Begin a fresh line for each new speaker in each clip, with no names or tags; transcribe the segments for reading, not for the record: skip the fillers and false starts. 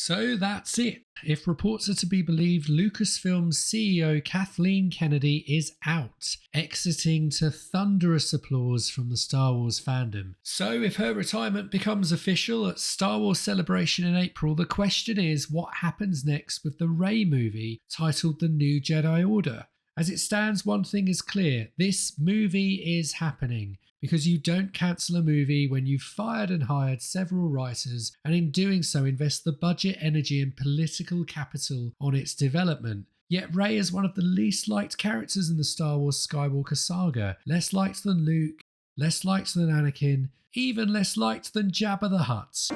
So that's it. If reports are to be believed, Lucasfilm's CEO Kathleen Kennedy is out, exiting to thunderous applause from the Star Wars fandom. So if her retirement becomes official at Star Wars Celebration in April, the question is what happens next with the Rey movie titled The New Jedi Order? As it stands, one thing is clear, this movie is happening. Because you don't cancel a movie when you've fired and hired several writers and in doing so invest the budget, energy and political capital on its development. Yet Rey is one of the least liked characters in the Star Wars Skywalker saga, less liked than Luke, less liked than Anakin, even less liked than Jabba the Hutt.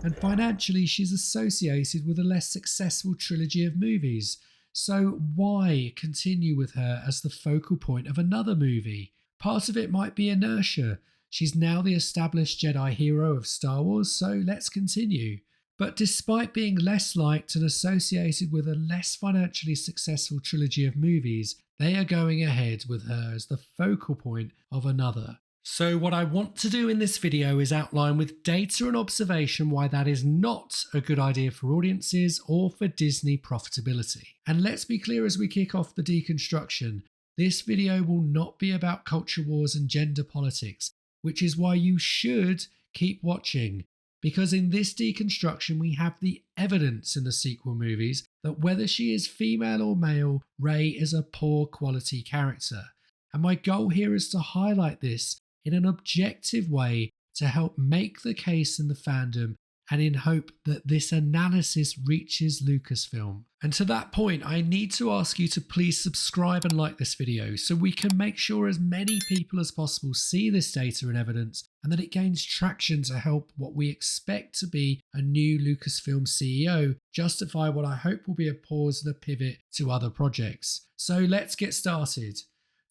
And financially she's associated with a less successful trilogy of movies. So why continue with her as the focal point of another movie? Part of it might be inertia. She's now the established Jedi hero of Star Wars, so let's continue. But despite being less liked and associated with a less financially successful trilogy of movies, they are going ahead with her as the focal point of another. So what I want to do in this video is outline with data and observation why that is not a good idea for audiences or for Disney profitability. And let's be clear as we kick off the deconstruction, this video will not be about culture wars and gender politics, which is why you should keep watching. Because in this deconstruction we have the evidence in the sequel movies that whether she is female or male, Rey is a poor quality character. And my goal here is to highlight this in an objective way to help make the case in the fandom and in hope that this analysis reaches Lucasfilm. And to that point, I need to ask you to please subscribe and like this video so we can make sure as many people as possible see this data and evidence and that it gains traction to help what we expect to be a new Lucasfilm CEO justify what I hope will be a pause and a pivot to other projects. So let's get started.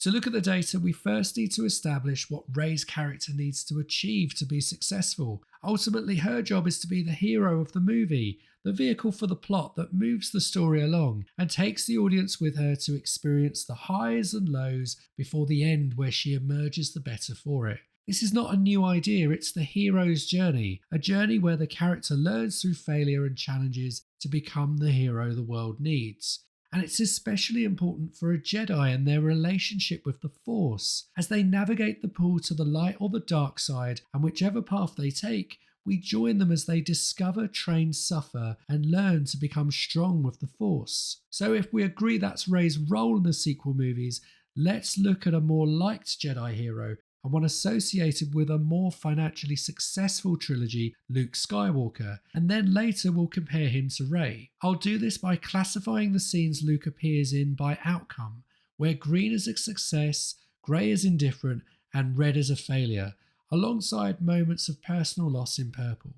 To look at the data, we first need to establish what Rey's character needs to achieve to be successful. Ultimately, her job is to be the hero of the movie, the vehicle for the plot that moves the story along and takes the audience with her to experience the highs and lows before the end where she emerges the better for it. This is not a new idea, it's the hero's journey, a journey where the character learns through failure and challenges to become the hero the world needs. And it's especially important for a Jedi and their relationship with the Force. As they navigate the pull to the light or the dark side, and whichever path they take, we join them as they discover, train, suffer, and learn to become strong with the Force. So if we agree that's Rey's role in the sequel movies, let's look at a more liked Jedi hero and one associated with a more financially successful trilogy, Luke Skywalker, and then later we'll compare him to Rey. I'll do this by classifying the scenes Luke appears in by outcome, where green is a success, grey is indifferent, and red is a failure, alongside moments of personal loss in purple,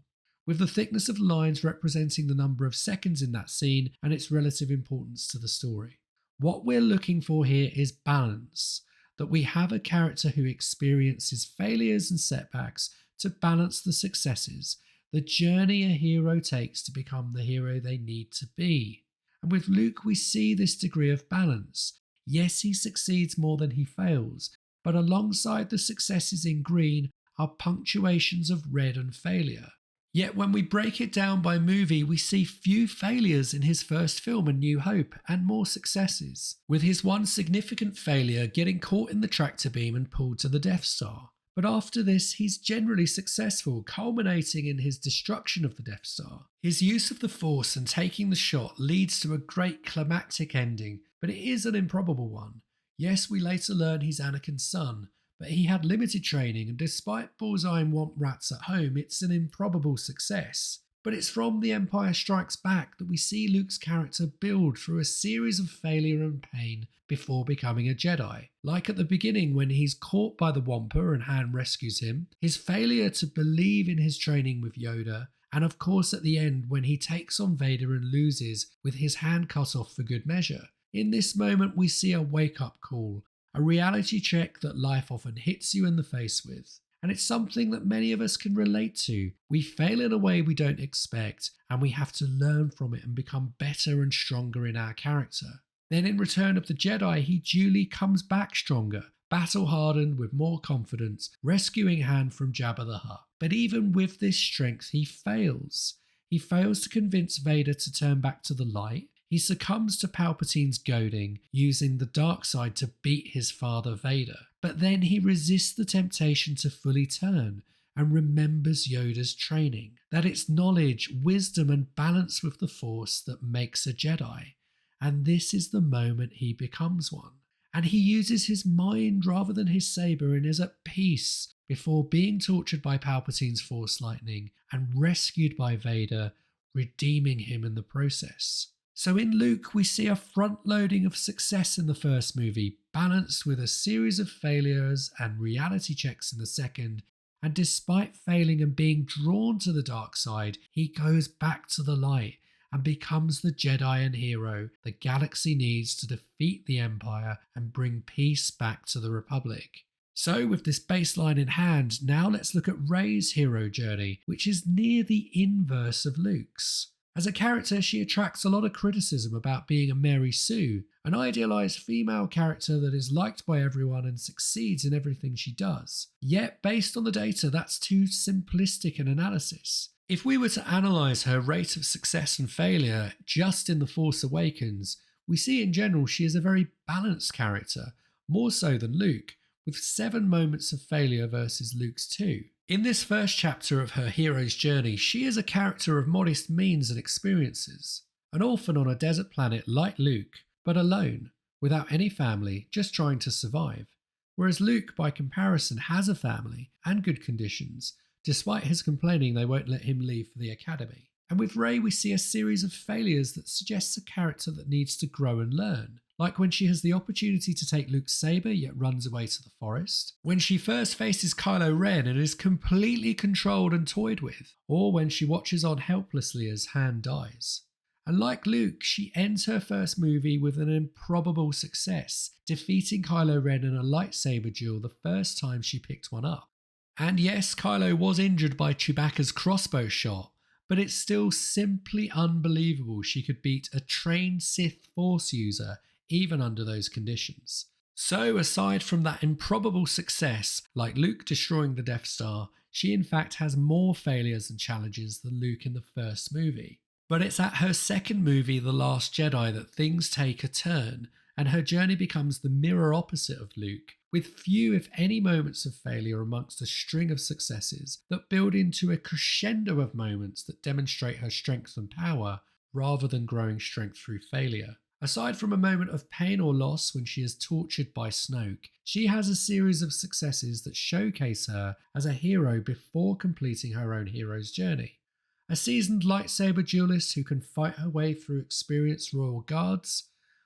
with the thickness of lines representing the number of seconds in that scene and its relative importance to the story. What we're looking for here is balance. That we have a character who experiences failures and setbacks to balance the successes, the journey a hero takes to become the hero they need to be. And with Luke we see this degree of balance. Yes, he succeeds more than he fails, but alongside the successes in green are punctuations of red and failure. Yet when we break it down by movie, we see few failures in his first film, A New Hope, and more successes, with his one significant failure getting caught in the tractor beam and pulled to the Death Star. But after this, he's generally successful, culminating in his destruction of the Death Star. His use of the Force and taking the shot leads to a great climactic ending, but it is an improbable one. Yes, we later learn he's Anakin's son, but he had limited training, and despite Bullseye and Womp Rats at home, it's an improbable success. But it's from The Empire Strikes Back that we see Luke's character build through a series of failure and pain before becoming a Jedi. Like at the beginning when he's caught by the Wampa and Han rescues him, his failure to believe in his training with Yoda, and of course at the end when he takes on Vader and loses with his hand cut off for good measure. In this moment we see a wake-up call, a reality check that life often hits you in the face with. And it's something that many of us can relate to. We fail in a way we don't expect, and we have to learn from it and become better and stronger in our character. Then in Return of the Jedi, he duly comes back stronger, battle-hardened with more confidence, rescuing Han from Jabba the Hutt. But even with this strength, he fails. He fails to convince Vader to turn back to the light. He succumbs to Palpatine's goading, using the dark side to beat his father Vader. But then he resists the temptation to fully turn and remembers Yoda's training, that it's knowledge, wisdom and balance with the Force that makes a Jedi. And this is the moment he becomes one. And he uses his mind rather than his saber and is at peace before being tortured by Palpatine's Force lightning and rescued by Vader, redeeming him in the process. So in Luke, we see a front-loading of success in the first movie, balanced with a series of failures and reality checks in the second, and despite failing and being drawn to the dark side, he goes back to the light and becomes the Jedi and hero the galaxy needs to defeat the Empire and bring peace back to the Republic. So with this baseline in hand, now let's look at Rey's hero journey, which is near the inverse of Luke's. As a character, she attracts a lot of criticism about being a Mary Sue, an idealised female character that is liked by everyone and succeeds in everything she does. Yet, based on the data, that's too simplistic an analysis. If we were to analyse her rate of success and failure just in The Force Awakens, we see in general she is a very balanced character, more so than Luke, with 7 moments of failure versus Luke's 2. In this first chapter of her hero's journey, she is a character of modest means and experiences. An orphan on a desert planet like Luke, but alone, without any family, just trying to survive. Whereas Luke, by comparison, has a family and good conditions, despite his complaining they won't let him leave for the academy. And with Rey, we see a series of failures that suggests a character that needs to grow and learn. Like when she has the opportunity to take Luke's saber yet runs away to the forest, when she first faces Kylo Ren and is completely controlled and toyed with, or when she watches on helplessly as Han dies. And like Luke, she ends her first movie with an improbable success, defeating Kylo Ren in a lightsaber duel the first time she picked one up. And yes, Kylo was injured by Chewbacca's crossbow shot, but it's still simply unbelievable she could beat a trained Sith Force user even under those conditions. So aside from that improbable success, like Luke destroying the Death Star, she in fact has more failures and challenges than Luke in the first movie. But it's at her second movie, The Last Jedi, that things take a turn, and her journey becomes the mirror opposite of Luke, with few if any moments of failure amongst a string of successes that build into a crescendo of moments that demonstrate her strength and power, rather than growing strength through failure. Aside from a moment of pain or loss when she is tortured by Snoke, she has a series of successes that showcase her as a hero before completing her own hero's journey. A seasoned lightsaber duelist who can fight her way through experienced royal guards,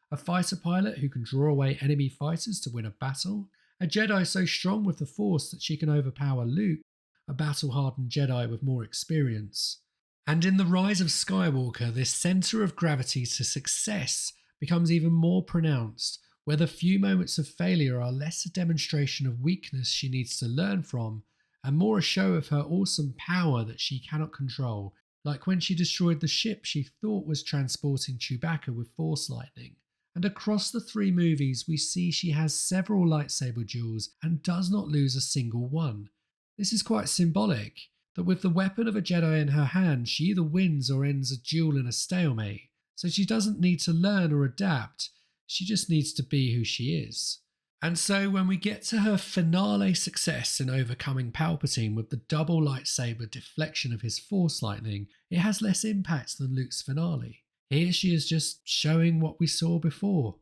a fighter pilot who can draw away enemy fighters to win a battle, a Jedi so strong with the Force that she can overpower Luke, a battle-hardened Jedi with more experience. And in The Rise of Skywalker, this centre of gravity to success becomes even more pronounced, where the few moments of failure are less a demonstration of weakness she needs to learn from, and more a show of her awesome power that she cannot control, like when she destroyed the ship she thought was transporting Chewbacca with Force lightning. And across the 3 movies, we see she has several lightsaber duels and does not lose a single one. This is quite symbolic, that with the weapon of a Jedi in her hand, she either wins or ends a duel in a stalemate. So she doesn't need to learn or adapt, she just needs to be who she is. And so when we get to her finale success in overcoming Palpatine with the double lightsaber deflection of his Force lightning, it has less impact than Luke's finale. Here she is just showing what we saw before,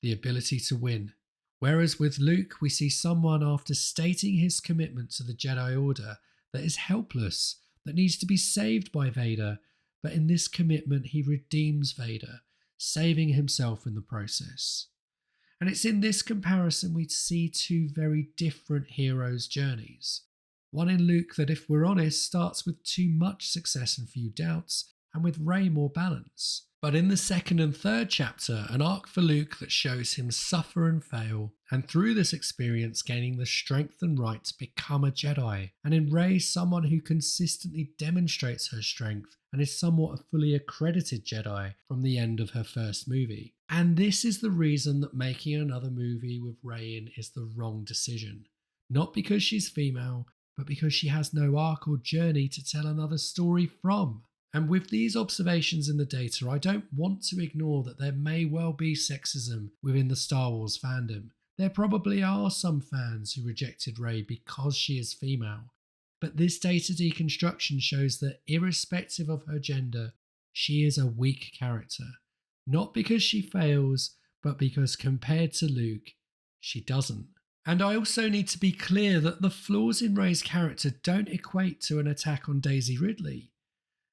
the ability to win. Whereas with Luke, we see someone after stating his commitment to the Jedi Order that is helpless, that needs to be saved by Vader, but in this commitment he redeems Vader, saving himself in the process. And it's in this comparison we see 2 very different heroes' journeys. One in Luke that, if we're honest, starts with too much success and few doubts, and with Rey more balance. But in the second and third chapter, an arc for Luke that shows him suffer and fail, and through this experience gaining the strength and right to become a Jedi, and in Rey someone who consistently demonstrates her strength and is somewhat a fully accredited Jedi from the end of her first movie. And this is the reason that making another movie with Rey in is the wrong decision. Not because she's female, but because she has no arc or journey to tell another story from. And with these observations in the data, I don't want to ignore that there may well be sexism within the Star Wars fandom. There probably are some fans who rejected Rey because she is female. But this data deconstruction shows that irrespective of her gender, she is a weak character. Not because she fails, but because compared to Luke, she doesn't. And I also need to be clear that the flaws in Rey's character don't equate to an attack on Daisy Ridley.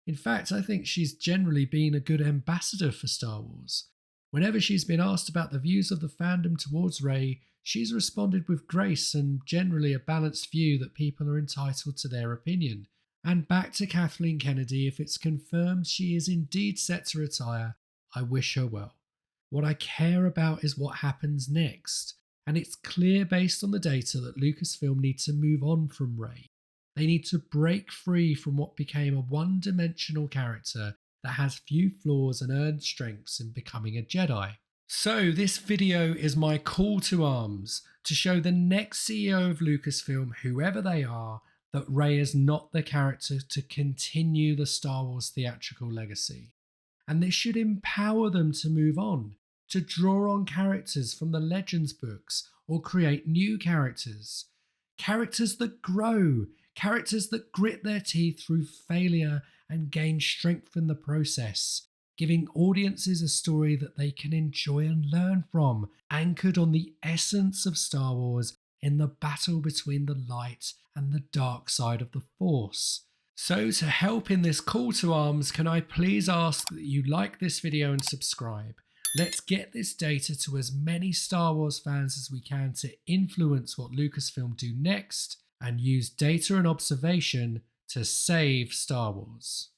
In fact, I think she's generally been a good ambassador for Star Wars. Whenever she's been asked about the views of the fandom towards Rey, she's responded with grace and generally a balanced view that people are entitled to their opinion. And back to Kathleen Kennedy, if it's confirmed she is indeed set to retire, I wish her well. What I care about is what happens next. And it's clear based on the data that Lucasfilm need to move on from Rey. They need to break free from what became a one-dimensional character that has few flaws and earned strengths in becoming a Jedi. So this video is my call to arms to show the next CEO of Lucasfilm, whoever they are, that Rey is not the character to continue the Star Wars theatrical legacy. And this should empower them to move on, to draw on characters from the Legends books or create new characters. Characters that grow, characters that grit their teeth through failure and gain strength in the process, giving audiences a story that they can enjoy and learn from, anchored on the essence of Star Wars in the battle between the light and the dark side of the Force. So to help in this call to arms, can I please ask that you like this video and subscribe? Let's get this data to as many Star Wars fans as we can to influence what Lucasfilm do next and use data and observation to save Star Wars.